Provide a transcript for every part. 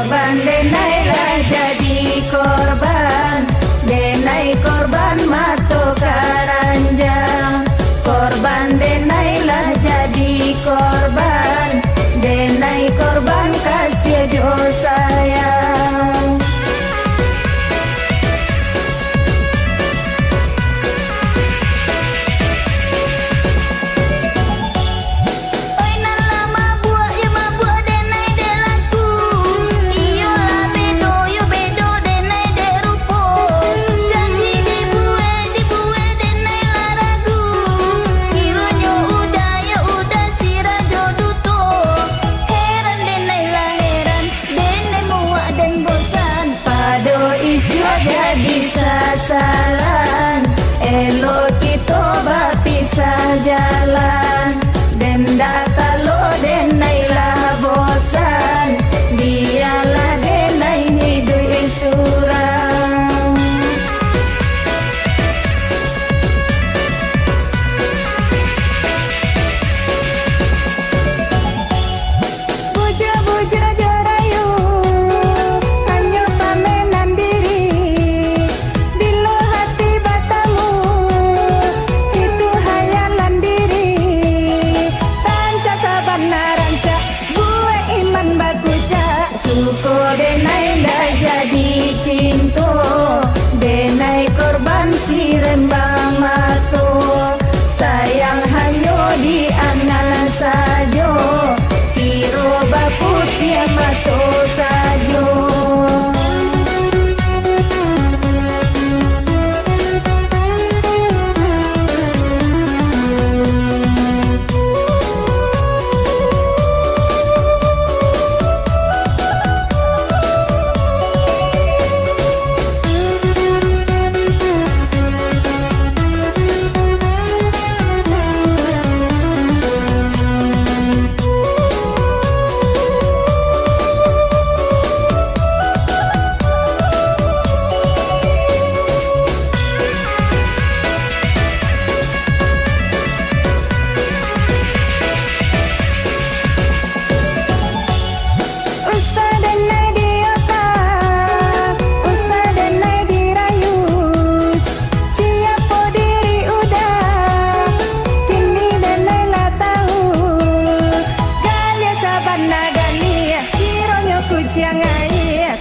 korban denai lah jadi korban, denai korban mato karanjang. Korban denai lah jadi korban, denai korban kasih jo sayang. Jadi sasaran, elo kita bapisah jalan, denda talo denai lah bosan, dialah denai hidup isurang. Buja-buja jorayu hanya pamenan diri, bila hati batamu itu hayalan diri. Tanca sabana ranca gue iman baguja, suko denai dah jadi cinta, denai korban si rembang mato, sayang hanya di angan sajo, kiro baput dia mato sajo.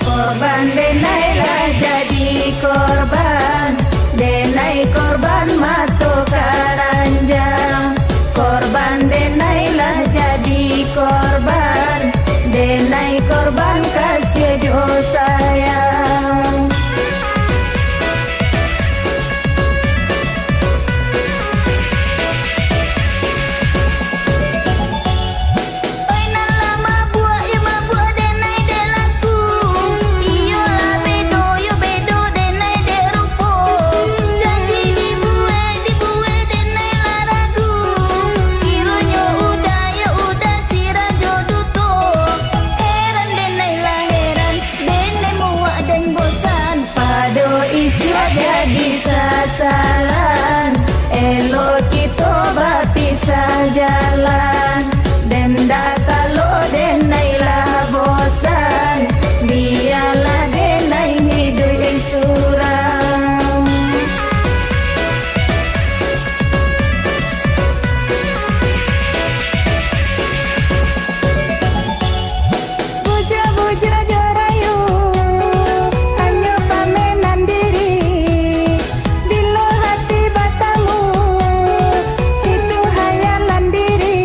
Korban denai lah jadi korban, denai korban mato karanjang. Korban denai lah jadi korban, denai korban kasih jo sayang. Jadi sasaran, elo kita bapisah jalan, denda talo denai lah bosan, dialah denai hidup isurang. Buja-buja jorayu hanya pamenan diri, bila hati batamu itu hayalan diri.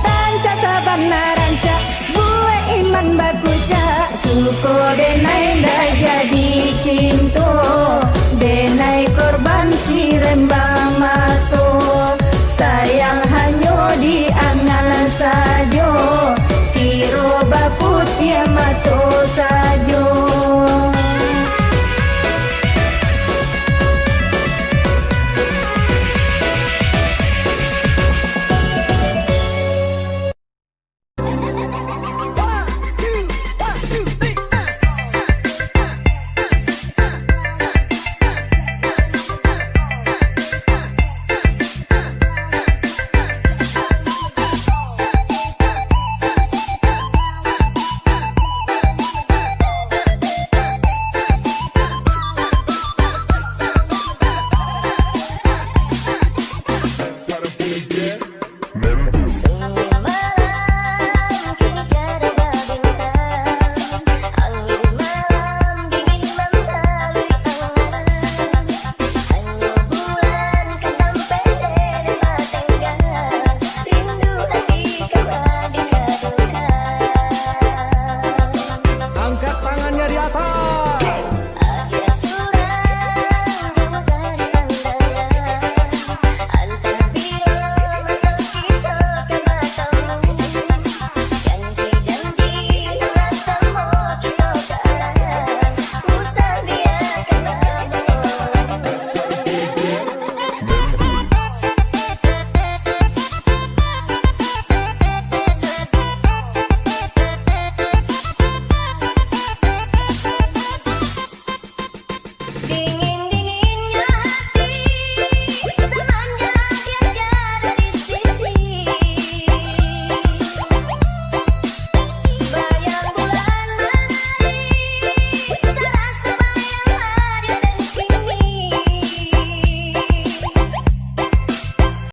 Tanca sabana ranca gue iman baguja, suko denai dah jadi cinta, denai korban si rembang mato, sayang hanya di angan sajo, kiro baput dia mato